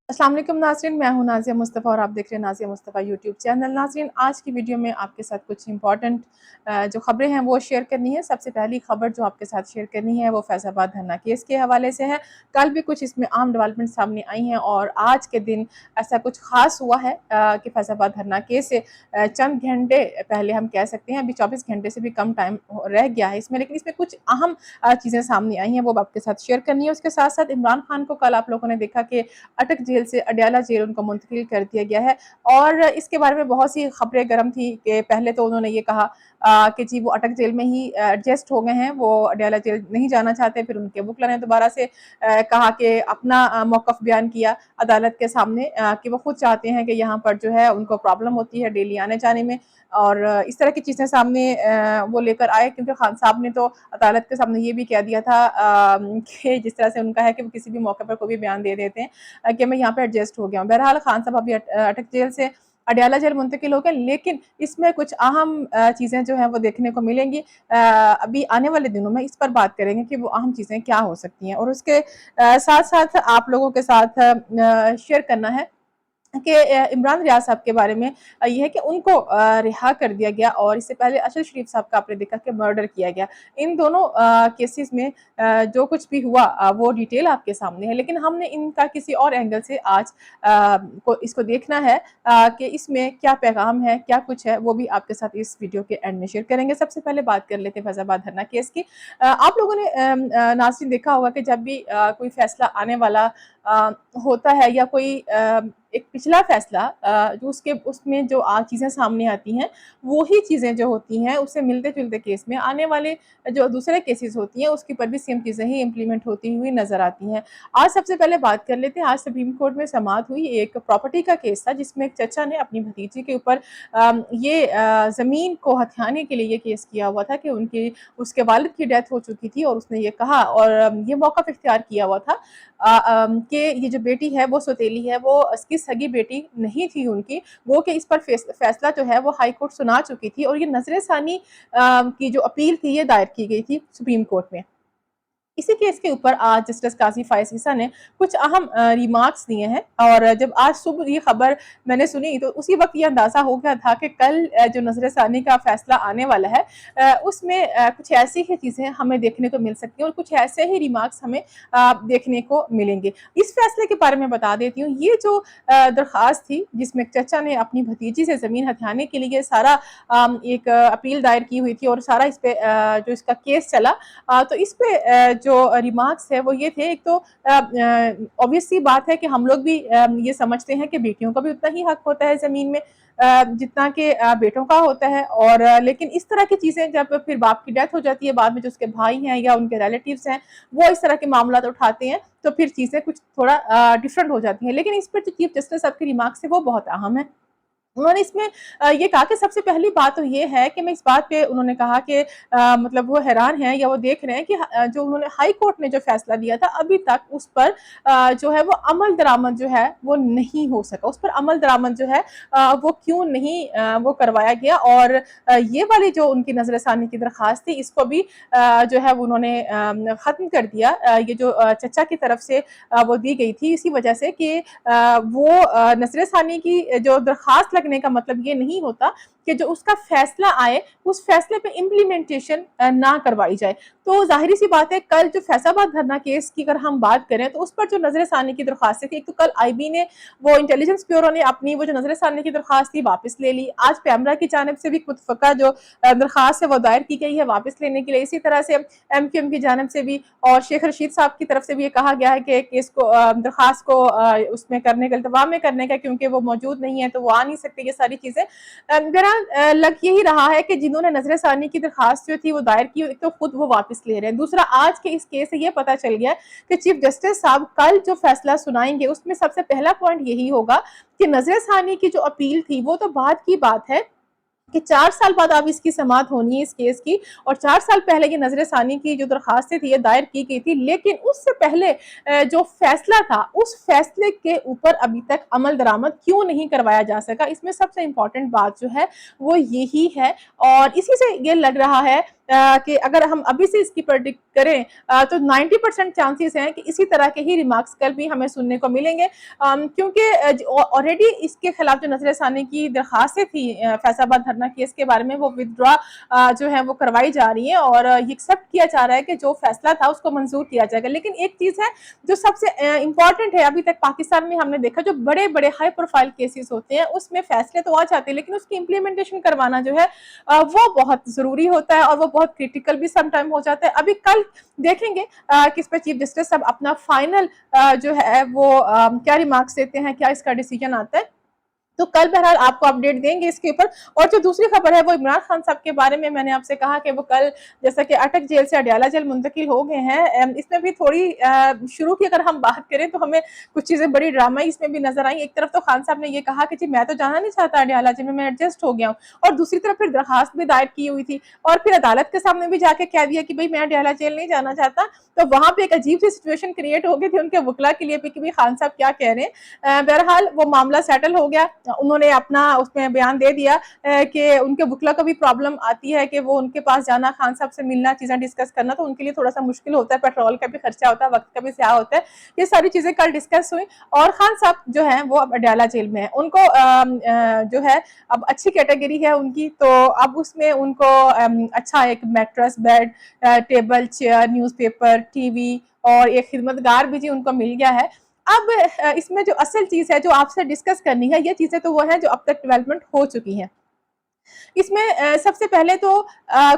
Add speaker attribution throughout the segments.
Speaker 1: अस्सलाम वालेकुम नाज़रीन, मैं हूं नाज़िया मुस्तफ़ा और आप देख रहे हैं नाज़िया मुस्तफ़ा यूट्यूब चैनल। नाज़रीन, आज की वीडियो में आपके साथ कुछ इंपॉर्टेंट जो ख़बरें हैं वो शेयर करनी है। सबसे पहली ख़बर जो आपके साथ शेयर करनी है वो फैज़ाबाद धरना केस के हवाले से है। कल भी कुछ इसमें अहम डेवलपमेंट सामने आई हैं और आज के दिन ऐसा कुछ ख़ास हुआ है कि फैज़ाबाद धरना केस से चंद घंटे पहले हम कह सकते हैं, अभी 24 घंटे से भी कम टाइम रह गया है इसमें, लेकिन इसमें कुछ अहम चीज़ें सामने आई हैं, वो आपके साथ शेयर करनी है। उसके साथ साथ इमरान खान को कल आप लोगों ने देखा कि अटक जेल से अडयाला जेल उनको मुंतकिल कर दिया गया है और इसके बारे में बहुत सी खबरें गर्म थी कि पहले तो उन्होंने ये कहा कि जी वो अटक जेल में ही एडजस्ट हो गए हैं, वो अडयाला जेल नहीं जाना चाहते। फिर उनके वकील ने दोबारा से कहा कि अपना मौक़िफ़ बयान किया अदालत के सामने कि वो खुद चाहते हैं कि यहाँ पर जो है उनको प्रॉब्लम होती है डेली आने जाने में, और इस तरह की चीज़ें सामने वो लेकर आए, क्योंकि खान साहब ने तो अदालत के सामने ये भी कह दिया था कि जिस तरह से उनका है कि वो किसी भी मौके पर कोई भी बयान दे देते हैं कि मैं यहाँ पे एडजस्ट हो गया हूँ। बहरहाल खान साहब अभी अटक जेल से अडयाला जेल मुंतकिल हो गए, लेकिन इसमें कुछ अहम चीज़ें जो हैं वो देखने को मिलेंगी। अभी आने वाले दिनों में इस पर बात करेंगे कि वो अहम चीज़ें क्या हो सकती हैं, और उसके साथ-साथ आप लोगों के साथ शेयर करना है कि इमरान रियाज साहब के बारे में ये है कि उनको रिहा कर दिया गया और इससे पहले अरशद शरीफ साहब का आपने देखा कि मर्डर किया गया। इन दोनों केसेस में जो कुछ भी हुआ वो डिटेल आपके सामने है, लेकिन हमने इनका किसी और एंगल से आज इसको देखना है कि इसमें क्या पैगाम है, क्या कुछ है, वो भी आपके साथ इस वीडियो के एंड में शेयर करेंगे। सबसे पहले बात कर लेते हैं फैज़ाबाद धरना केस की। आप लोगों ने नाज़रीन देखा होगा कि जब भी कोई फैसला आने वाला अ, होता है या कोई एक पिछला फैसला जो उसमें जो चीज़ें सामने आती हैं, वो ही चीज़ें जो होती हैं उससे मिलते-जुलते केस में आने वाले जो दूसरे केसेस होती हैं उसके ऊपर भी सेम चीज़ें ही इम्प्लीमेंट होती हुई नज़र आती हैं। आज सबसे पहले बात कर लेते हैं, आज सुप्रीम कोर्ट में समाअत हुई एक प्रॉपर्टी का केस था जिसमें एक चचा ने अपनी भतीजी के ऊपर ये ज़मीन को हथियाने के लिए ये केस किया हुआ था कि उसके वालिद की डेथ हो चुकी थी और उसने ये कहा और ये मौक़िफ़ इख्तियार किया हुआ था कि ये जो बेटी है वो सौतेली है, वो इसकी सगी बेटी नहीं थी उनकी, वो कि इस पर फैसला जो है वो हाई कोर्ट सुना चुकी थी और ये नज़र-ए-सानी की जो अपील थी ये दायर की गई थी सुप्रीम कोर्ट में। इसी केस के ऊपर आज जस्टिस काज़ी फ़ाइज़ ईसा ने कुछ अहम रिमार्क्स दिए हैं, और जब आज सुबह ये खबर मैंने सुनी तो उसी वक़्त ये अंदाज़ा हो गया था कि कल जो नज़र-ए-सानी का फ़ैसला आने वाला है उसमें कुछ ऐसी ही चीज़ें हमें देखने को मिल सकती हैं और कुछ ऐसे ही रिमार्क्स हमें देखने को मिलेंगे। इस फ़ैसले के बारे में बता देती हूँ, ये जो दरख़्वास्त थी जिसमें एक चचा ने अपनी भतीजी से ज़मीन हथियाने के लिए सारा एक अपील दायर की हुई थी और सारा इस पे जो इसका केस चला, तो इस पे जो रिमार्क्स है वो ये थे। एक तो ऑब्वियस सी बात है कि हम लोग भी ये समझते हैं कि बेटियों का भी उतना ही हक होता है ज़मीन में जितना कि बेटों का होता है, और लेकिन इस तरह की चीज़ें जब फिर बाप की डेथ हो जाती है, बाद में जो उसके भाई हैं या उनके रिलेटिव्स हैं, वो इस तरह के मामलात उठाते हैं, तो फिर चीज़ें कुछ थोड़ा डिफरेंट हो जाती हैं। लेकिन इस पर जो चीफ जस्टिस साहब की रिमार्क्स है वो बहुत अहम है। उन्होंने इसमें ये कहा कि सबसे पहली बात तो ये है कि मैं इस बात पे उन्होंने कहा कि मतलब वो हैरान हैं या वो देख रहे हैं कि जो उन्होंने हाई कोर्ट ने जो फ़ैसला दिया था अभी तक उस पर जो है वो अमल दरामद जो है वो नहीं हो सका। उस पर अमल दरामद जो है वो क्यों नहीं वो करवाया गया, और ये वाली जो उनकी नज़र-ए-सानी की दरख़्वास्त थी इसको भी जो है वो उन्होंने ख़त्म कर दिया। ये जो चचा की तरफ से वो दी गई थी इसी वजह से कि वो नज़र-ए-सानी की जो दरख़्वास्त लगने का मतलब ये नहीं होता कि जो उसका फ़ैसला आए, उस फ़ैसले पे इम्प्लीमेंटेशन ना करवाई जाए। तो ज़ाहिर-सी बात है, कल जो फैज़ाबाद धरना केस की अगर हम बात करें तो उस पर जो नज़र-ए-सानी की दरख़्वास्तें थी, एक तो कल आईबी ने वो इंटेलिजेंस ब्यूरो ने अपनी वो जो नज़र-ए-सानी की दरख़्वास्त थी वापस ले ली। आज पैमरा की जानिब से भी मुतफ़क़ा जो दरख़्वास्त है वो दायर की गई है वापस लेने के लिए। इसी तरह से एमक्यूएम की जानिब से भी और शेख रशीद साहब की तरफ से भी ये कहा गया है कि केस को दरख़्वास्त को उसमें करने का इल्तिवाम में करने का, क्योंकि वो मौजूद नहीं है तो वो आ नहीं सकते, ये सारी चीज़ें। बहरहाल लग यही रहा है कि जिन्होंने नज़र-ए-सानी की दरख़्वास्त जो थी वो दायर की, एक तो खुद वो वापस ले रहे हैं। दूसरा, आज के इस केस से ये पता चल गया कि चीफ जस्टिस साहब कल जो फ़ैसला सुनाएँगे उसमें सबसे पहला पॉइंट यही होगा कि नज़र-ए-सानी की जो अपील थी वो तो बाद की बात है कि 4 साल बाद अब इसकी समाअत होनी है इस केस की, और 4 साल पहले ये नज़र-ए-सानी की जो दरख़्वास्तें थी ये दायर की गई थी, लेकिन उससे पहले जो फ़ैसला था उस फ़ैसले के ऊपर अभी तक अमल दरामद क्यों नहीं करवाया जा सका, इसमें सबसे इम्पोर्टेंट बात जो है वो यही है। और इसी से ये लग रहा है کہ اگر ہم ابھی سے اس کی پریڈکٹ کریں تو 90% چانسز ہیں کہ اسی طرح کے ہی ریمارکس کل بھی ہمیں سننے کو ملیں گے، کیونکہ آلریڈی اس کے خلاف جو نظر ثانی کی درخواستیں تھی فیصل آباد دھرنا کیس کے بارے میں، وہ ودڈرا جو ہے وہ کروائی جا رہی ہیں، اور یہ ایکسیپٹ کیا جا رہا ہے کہ جو فیصلہ تھا اس کو منظور کیا جائے گا۔ لیکن ایک چیز ہے جو سب سے امپورٹنٹ ہے، ابھی تک پاکستان میں ہم نے دیکھا جو بڑے بڑے ہائی پروفائل کیسز ہوتے ہیں اس میں فیصلے تو آ جاتے ہیں، لیکن اس کی امپلیمنٹیشن کروانا جو ہے وہ بہت ضروری ہوتا ہے، اور وہ بہت کریٹیکل بھی سم ٹائم ہو جاتا ہے۔ ابھی کل دیکھیں گے کہ اس پہ چیف جسٹس اب اپنا فائنل جو ہے وہ کیا ریمارکس دیتے ہیں، کیا اس کا ڈیسیجن آتا ہے، تو کل بہرحال آپ کو اپڈیٹ دیں گے اس کے اوپر۔ اور جو دوسری خبر ہے وہ عمران خان صاحب کے بارے میں نے آپ سے کہا کہ وہ کل جیسا کہ اٹک جیل سے اڈیالہ جیل منتقل ہو گئے ہیں، اس میں بھی تھوڑی شروع کی اگر ہم بات کریں تو ہمیں کچھ چیزیں بڑی ڈرامائی اس میں بھی نظر آئیں۔ ایک طرف تو خان صاحب نے یہ کہا کہ جی میں تو جانا نہیں چاہتا اڈیالہ جیل میں ایڈجسٹ ہو گیا ہوں، اور دوسری طرف پھر درخواست بھی دائر کی ہوئی تھی، اور پھر عدالت کے سامنے بھی جا کے کہہ دیا کہ بھئی میں اڈیالہ جیل نہیں جانا چاہتا۔ تو وہاں پہ ایک عجیب سی سچویشن کریٹ ہو گئی تھی ان کے وکلا کے لیے بھی کہ خان صاحب کیا کہہ رہے ہیں۔ بہرحال وہ معاملہ سیٹل ہو گیا، انہوں نے اپنا اس میں بیان دے دیا کہ ان کے وکلا کو بھی پرابلم آتی ہے کہ وہ ان کے پاس جانا، خان صاحب سے ملنا، چیزیں ڈسکس کرنا تو ان کے لیے تھوڑا سا مشکل ہوتا ہے، پیٹرول کا بھی خرچہ ہوتا ہے، وقت کا بھی ضیاع ہوتا ہے۔ یہ ساری چیزیں کل ڈسکس ہوئی، اور خان صاحب جو ہیں وہ اب اڈیالہ جیل میں ہیں، ان کو جو ہے اب اچھی کیٹیگری ہے ان کی، تو اب اس میں ان کو اچھا ایک mattress, bed, table, chair, newspaper, T V اور ایک خدمتگار بھی جی ان کو مل گیا ہے۔ اب اس میں جو اصل چیز ہے جو آپ سے ڈسکس کرنی ہے، یہ چیزیں تو وہ ہیں جو اب تک ڈیولپمنٹ ہو چکی ہیں۔ اس میں سب سے پہلے تو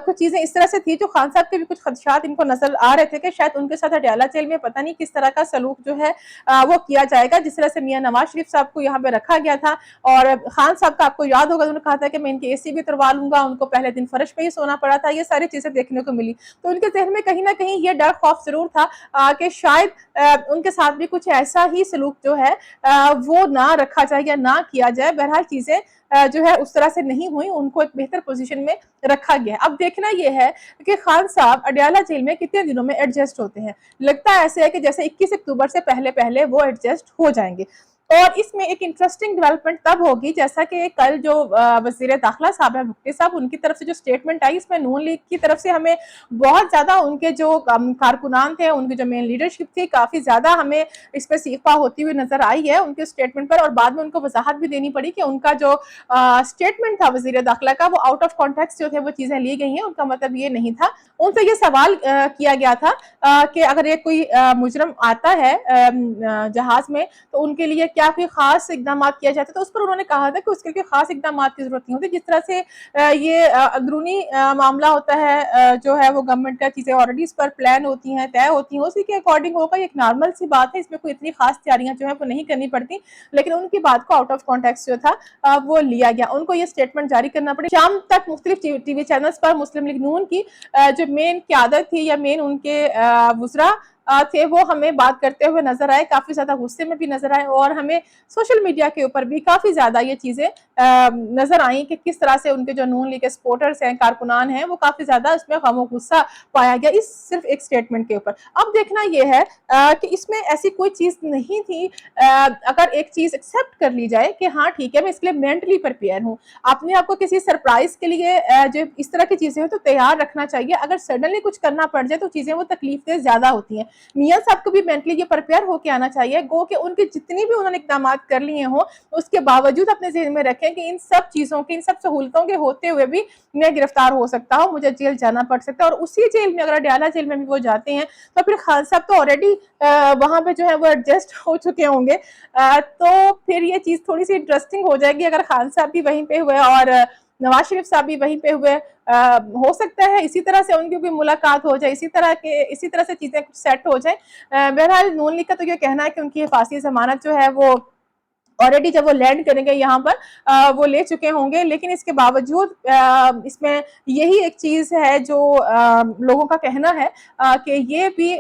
Speaker 1: کچھ چیزیں اس طرح سے تھی جو خان صاحب کے بھی کچھ خدشات ان کو نظر آ رہے تھے کہ شاید ان کے ساتھ اڈیالہ جیل میں پتہ نہیں کس طرح کا سلوک جو ہے وہ کیا جائے گا، جس طرح سے میاں نواز شریف صاحب کو یہاں پہ رکھا گیا تھا، اور خان صاحب کا آپ کو یاد ہوگا انہوں نے کہا تھا کہ میں ان کی اے سی بھی اتروا لوں گا، ان کو پہلے دن فرش پہ ہی سونا پڑا تھا، یہ ساری چیزیں دیکھنے کو ملی۔ تو ان کے ذہن میں کہیں نہ کہیں یہ ڈر خوف ضرور تھا کہ شاید ان کے ساتھ بھی کچھ ایسا ہی سلوک جو ہے وہ نہ رکھا جائے یا نہ کیا جائے۔ بہرحال چیزیں جو ہے اس طرح سے نہیں ہوئی، ان کو ایک بہتر پوزیشن میں رکھا گیا۔ اب دیکھنا یہ ہے کہ خان صاحب اڈیالہ جیل میں کتنے دنوں میں ایڈجسٹ ہوتے ہیں۔ لگتا ایسے ہے کہ جیسے 21 اکتوبر سے پہلے وہ ایڈجسٹ ہو جائیں گے، اور اس میں ایک انٹرسٹنگ ڈیولپمنٹ تب ہوگی جیسا کہ کل جو وزیر داخلہ صاحب ہیں بھٹی صاحب، ان کی طرف سے جو سٹیٹمنٹ آئی، اس میں نون لیگ کی طرف سے ہمیں بہت زیادہ ان کے جو کارکنان تھے، ان کی جو مین لیڈرشپ تھی، کافی زیادہ ہمیں اس پہ سیکھا ہوتی ہوئی نظر آئی ہے ان کے سٹیٹمنٹ پر، اور بعد میں ان کو وضاحت بھی دینی پڑی کہ ان کا جو سٹیٹمنٹ تھا وزیر داخلہ کا وہ آؤٹ آف کانٹیکسٹ جو تھے وہ چیزیں لی گئی ہیں، ان کا مطلب یہ نہیں تھا۔ ان سے یہ سوال کیا گیا تھا کہ اگر یہ کوئی مجرم آتا ہے جہاز میں تو ان کے لیے کیا کوئی خاص اقدامات کیا جاتا ہے، تو اس پر انہوں نے کہا تھا کہ اس کے لیے خاص اقدامات کی ضرورت نہیں ہوتی، جس طرح سے یہ اندرونی معاملہ ہوتا ہے جو ہے وہ گورنمنٹ کا، چیزیں آلریڈی اس پر پلان ہوتی ہیں، طے ہوتی ہیں، اسی کے اکارڈنگ ہوگا، یہ ایک نارمل سی بات ہے، اس میں کوئی اتنی خاص تیاریاں جو ہیں وہ نہیں کرنی پڑتی۔ لیکن ان کی بات کو آؤٹ آف کانٹیکسٹ جو تھا وہ لیا گیا، ان کو یہ سٹیٹمنٹ جاری کرنا پڑی۔ شام تک مختلف ٹی وی چینلز پر مسلم لیگ نون کی جو مین قیادت تھی یا مین ان کے وزراء تھے، وہ ہمیں بات کرتے ہوئے نظر آئے، کافی زیادہ غصے میں بھی نظر آئے، اور ہمیں سوشل میڈیا کے اوپر بھی کافی زیادہ یہ چیزیں نظر آئیں کہ کس طرح سے ان کے جو نون لیگ کے سپورٹرز ہیں، کارکنان ہیں، وہ کافی زیادہ اس میں غم و غصہ پایا گیا اس صرف ایک سٹیٹمنٹ کے اوپر۔ اب دیکھنا یہ ہے کہ اس میں ایسی کوئی چیز نہیں تھی، اگر ایک چیز ایکسیپٹ کر لی جائے کہ ہاں ٹھیک ہے میں اس کے لیے مینٹلی پریپیئر ہوں، اپنے آپ کو کسی سرپرائز کے لیے جو اس طرح کی چیزیں ہوں تو تیار رکھنا چاہیے، اگر سڈنلی کچھ کرنا پڑ جائے تو چیزیں وہ تکلیف دہ زیادہ ہوتی ہیں۔ میاں صاحب کو بھی مینٹلی یہ پریپیئر ہو کے آنا چاہیے، گو کہ ان کی جتنی بھی انہوں نے اقدامات کر لیے ہوں اس کے باوجود اپنے ذہن میں رکھیں کہ ان سب چیزوں کے، ان سب سہولتوں کے ہوتے ہوئے بھی میں گرفتار ہو سکتا ہوں، مجھے جیل جانا پڑ سکتا ہے، اور اسی جیل میں اگر اڈیالہ جیل میں بھی وہ جاتے ہیں تو پھر خان صاحب تو آلریڈی وہاں پہ جو ہے وہ ایڈجسٹ ہو چکے ہوں گے، تو پھر یہ چیز تھوڑی سی انٹرسٹنگ ہو جائے گی اگر خان صاحب بھی وہیں پہ ہوئے اور نواز شریف صاحب بھی وہیں پہ ہوئے، ہو سکتا ہے اسی طرح سے ان کی بھی ملاقات ہو جائے، اسی طرح سے چیزیں سیٹ ہو جائیں۔ بہرحال نون لیگ کا تو یہ کہنا ہے کہ ان کی حفاظتی ضمانت جو ہے وہ آلریڈی جب وہ لینڈ کریں گے یہاں پر وہ لے چکے ہوں گے، لیکن اس کے باوجود اس میں یہی ایک چیز ہے جو لوگوں کا کہنا ہے کہ یہ بھی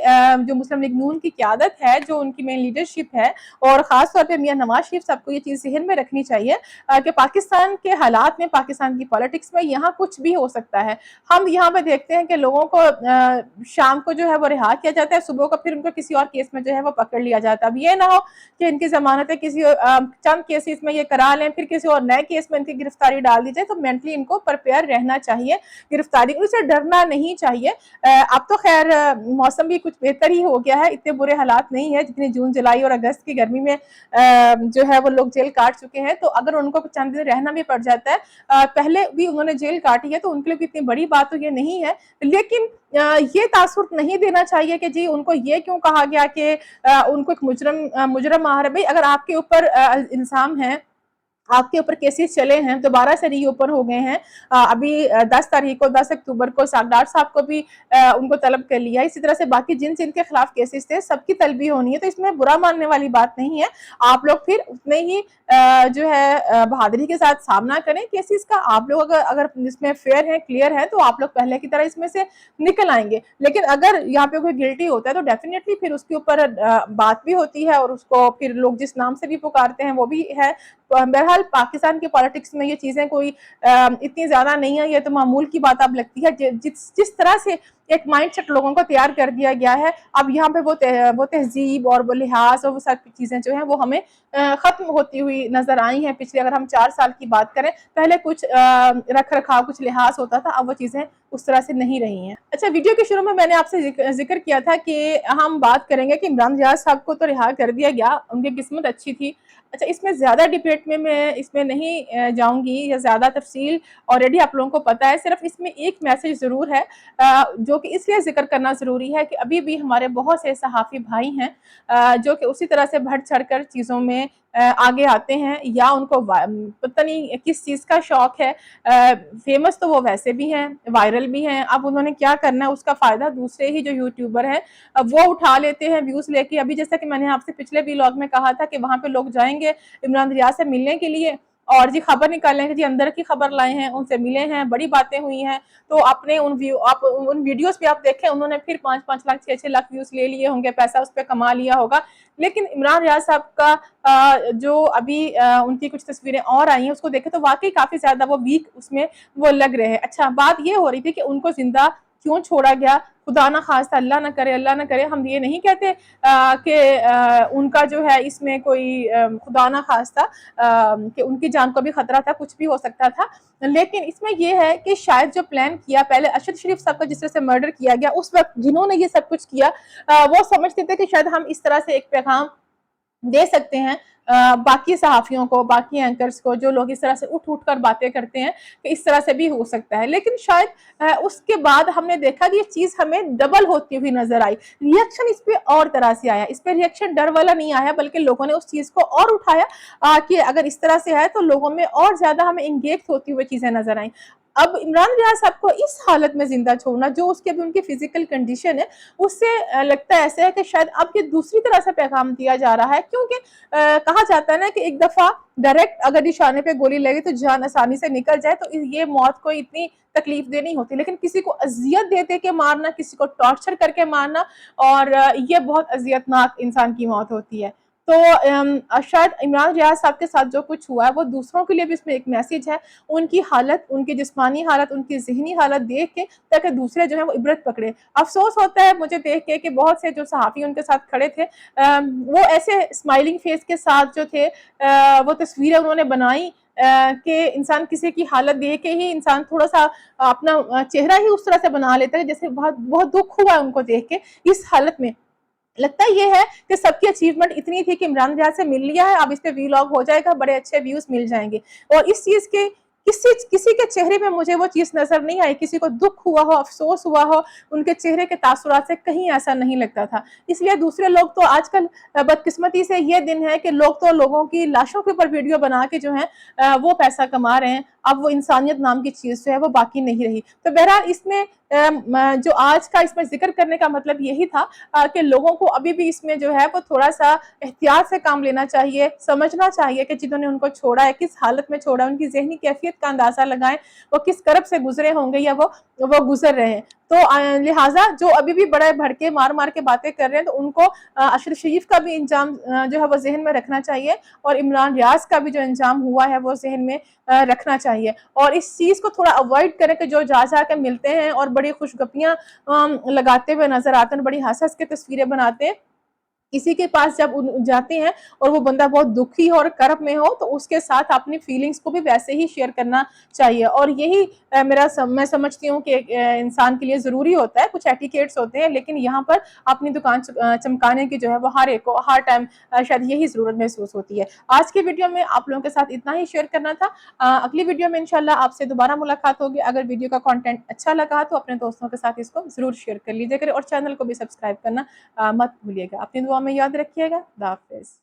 Speaker 1: جو مسلم لیگ نون کی قیادت ہے، جو ان کی مین لیڈرشپ ہے، اور خاص طور پہ میاں نواز شریف صاحب کو یہ چیز ذہن میں رکھنی چاہیے کہ پاکستان کے حالات میں، پاکستان کی پالیٹکس میں یہاں کچھ بھی ہو سکتا ہے۔ ہم یہاں پہ دیکھتے ہیں کہ لوگوں کو شام کو جو ہے وہ رہا کیا جاتا ہے، صبح کو پھر ان کو کسی اور کیس میں جو ہے وہ پکڑ لیا جاتا ہے۔ اب یہ نہ ہو کہ ان کی ضمانتیں کسی चंद केसेस में ये करा लें, फिर किसी और नए केस में इनकी गिरफ्तारी डाल दी जाए, तो मेंटली इनको प्रिपेयर रहना चाहिए गिरफ्तारी, उनसे डरना नहीं चाहिए। अब तो खैर मौसम भी कुछ बेहतर ही हो गया है, इतने बुरे हालात नहीं है जितने जून जुलाई और अगस्त की गर्मी में जो है वो लोग जेल काट चुके हैं। तो अगर उनको चंद दिन रहना भी पड़ जाता है, पहले भी उन्होंने जेल काटी है, तो उनके लिए इतनी बड़ी बात तो ये नहीं है। लेकिन ये तासुर नहीं देना चाहिए कि जी उनको ये क्यों कहा गया कि उनको एक मुजरम मार है। भाई अगर आपके ऊपर इल्जाम है, आपके ऊपर केसेस चले हैं, दोबारा से रीओपन हो गए हैं, अभी 10 अक्टूबर को सागदार साहब को भी उनको तलब कर लिया, इसी तरह से बाकी जिनके खिलाफ केसेस थे सबकी तलबी होनी है, तो इसमें बुरा मानने वाली बात नहीं है। आप लोग फिर उतने ही जो है बहादुरी के साथ सामना करें केसेस का। आप लोग अगर इसमें फेयर है, क्लियर है, तो आप लोग पहले की तरह इसमें से निकल आएंगे। लेकिन अगर यहाँ पे कोई गिल्टी होता है तो डेफिनेटली फिर उसके ऊपर बात भी होती है, और उसको फिर लोग जिस नाम से भी पुकारते हैं वो भी है। बहरहाल पाकिस्तान की पॉलिटिक्स में ये चीजें कोई इतनी ज्यादा नहीं है, ये तो मामूल की बात अब लगती है। जिस तरह से एक माइंडसेट लोगों को तैयार कर दिया गया है, अब यहाँ पे वो तहजीब और वो लिहाज और वो सब चीजें जो हैं वो हमें खत्म होती हुई नजर आई हैं। पिछले अगर हम 4 साल की बात करें, पहले कुछ रख रखाव, कुछ लिहाज होता था, अब वो चीजें उस तरह से नहीं रही हैं। अच्छा, वीडियो के शुरू में मैंने आपसे जिक्र किया था कि हम बात करेंगे कि इमरान रियाज साहब को तो रिहा कर दिया गया, उनकी किस्मत अच्छी थी। अच्छा, इसमें ज़्यादा डिबेट में मैं इसमें नहीं जाऊंगी, या ज़्यादा तफसील ऑलरेडी आप लोगों को पता है। सिर्फ इसमें एक मैसेज ज़रूर है जो कि इसलिए जिक्र करना ज़रूरी है कि अभी भी हमारे बहुत से सहाफ़ी भाई हैं जो कि उसी तरह से बढ़ चढ़ कर चीज़ों में आगे आते हैं, या उनको पता नहीं किस चीज़ का शौक है। फेमस तो वो वैसे भी हैं, वायरल भी हैं, अब उन्होंने क्या करना है उसका फ़ायदा दूसरे ही जो यूट्यूबर हैं वो उठा लेते हैं व्यूज़ लेके। अभी जैसा कि मैंने आपसे पिछले व्लॉग में कहा था कि वहाँ पे लोग जाएंगे इमरान रियाज से मिलने के लिए, और जी खबर निकालेंगे, जी अंदर की खबर लाए हैं, उनसे मिले हैं, बड़ी बातें हुई हैं। तो अपने आप उन वीडियोस पे आप देखें, उन्होंने फिर 5-5 लाख 6-6 लाख व्यूज ले लिए होंगे, पैसा उस पर कमा लिया होगा। लेकिन इमरान रियाज साहब का जो अभी उनकी कुछ तस्वीरें और आई हैं उसको देखें तो वाकई काफी ज्यादा वो वीक उसमें वो लग रहे हैं। अच्छा, बात ये हो रही थी कि उनको जिंदा क्यों छोड़ा गया, खुदा ना खास्ता, अल्लाह ना करे, अल्लाह ना करे। हम ये नहीं कहते कि उनका जो है इसमें कोई खुदा ना खास्ता कि उनकी जान को भी खतरा था, कुछ भी हो सकता था। लेकिन इसमें यह है कि शायद जो प्लान किया पहले अरशद शरीफ साहब का जिस तरह से मर्डर किया गया, उस वक्त जिन्होंने ये सब कुछ किया वो समझते थे कि शायद हम इस तरह से एक पैगाम दे सकते हैं बाकी सहाफ़ियों को, बाकी एंकर्स को, जो लोग इस तरह से उठ कर बातें करते हैं कि इस तरह से भी हो सकता है। लेकिन शायद उसके बाद हमने देखा कि ये चीज़ हमें डबल होती हुई नजर आई। रिएक्शन इस पे और तरह से आया, इस पे रिएक्शन डर वाला नहीं आया, बल्कि लोगों ने उस चीज़ को और उठाया कि अगर इस तरह से है तो लोगों में और ज़्यादा हमें इंगेज होती हुई चीज़ें नजर आई। अब इमरान रियाज साहब को इस हालत में जिंदा छोड़ना, जो उसकी अभी उनकी फिजिकल कंडीशन है, उससे लगता है ऐसे है कि शायद अब ये दूसरी तरह से पैगाम दिया जा रहा है। क्योंकि कहा जाता है ना कि एक दफा डायरेक्ट अगर निशाने पे गोली लगे तो जान आसानी से निकल जाए, तो ये मौत कोई इतनी तकलीफ दे नहीं होती। लेकिन किसी को अजियत दे दे के मारना, किसी को टॉर्चर करके मारना, और ये बहुत अजियतनाक इंसान की मौत होती है। तो शायद इमरान रियाज साहब के साथ जो कुछ हुआ है वो दूसरों के लिए भी इसमें एक मैसेज है। उनकी हालत, उनकी जिस्मानी हालत, उनकी ज़हनी हालत देख के ताकि दूसरे जो है वो इबरत पकड़े। अफसोस होता है मुझे देख के कि बहुत से जो सहाफ़ी उनके साथ खड़े थे वो ऐसे स्माइलिंग फेस के साथ जो थे वो तस्वीरें उन्होंने बनाई कि इंसान किसी की हालत देख के ही इंसान थोड़ा सा अपना चेहरा ही उस तरह से बना लेता है जैसे बहुत बहुत दुख हुआ है उनको देख के। इस हालत में लगता ये है कि सबकी अचीवमेंट इतनी थी कि इमरान रियाज से मिल लिया है, अब इस पे वीलॉग हो जाएगा, बड़े अच्छे व्यूज मिल जाएंगे। और इस चीज के किसी के चेहरे में मुझे वो चीज नजर नहीं आई। किसी को दुख हुआ हो, अफसोस हुआ हो, उनके चेहरे के तासुरात से कहीं ऐसा नहीं लगता था। इसलिए दूसरे लोग तो आजकल बदकिस्मती से ये दिन है कि लोग तो लोगों की लाशों के ऊपर वीडियो बना के जो है वो पैसा कमा रहे हैं। अब वो इंसानियत नाम की चीज जो है वो बाकी नहीं रही। तो बहरहाल इसमें जो आज का इसमें जिक्र करने का मतलब यही था कि लोगों को अभी भी इसमें जो है वो थोड़ा सा एहतियात से काम लेना चाहिए, समझना चाहिए कि जिन्होंने उनको छोड़ा है किस हालत में छोड़ा, उनकी ज़हनी कैफियत का अंदाज़ा लगाएं, वो किस करब से गुजरे होंगे या वो गुजर रहे हैं। तो लिहाजा जो अभी भी बड़े भड़के मार मार के बातें कर रहे हैं तो उनको अशरफ शरीफ का भी इंजाम जो है वो जहन में रखना चाहिए, और इमरान रियाज का भी जो इंजाम हुआ है वो जहन में रखना चाहिए। और इस चीज़ को थोड़ा अवॉइड करें कि जो जा जा के मिलते हैं और बड़ी खुशगपियाँ लगाते हुए नजर आते हैं, बड़ी हंस हंस के तस्वीरें बनाते हैं, किसी के पास जब जाते हैं और वो बंदा बहुत दुखी और कर्ब में हो तो उसके साथ अपनी फीलिंग्स को भी वैसे ही शेयर करना चाहिए। और यही मैं समझती हूँ कि इंसान के लिए ज़रूरी होता है। कुछ एटिकेट्स होते हैं, लेकिन यहाँ पर अपनी दुकान चमकाने की जो है वो हर एक को हर टाइम शायद यही ज़रूरत महसूस होती है। आज की वीडियो में आप लोगों के साथ इतना ही शेयर करना था। अगली वीडियो में इंशाल्लाह आपसे दोबारा मुलाकात होगी। अगर वीडियो का कंटेंट अच्छा लगा तो अपने दोस्तों के साथ इसको ज़रूर शेयर कर लीजिए करें और चैनल को भी सब्सक्राइब करना मत भूलिएगा। अपनी दुआ में याद रखिएगा। खुदा हाफ़िज़।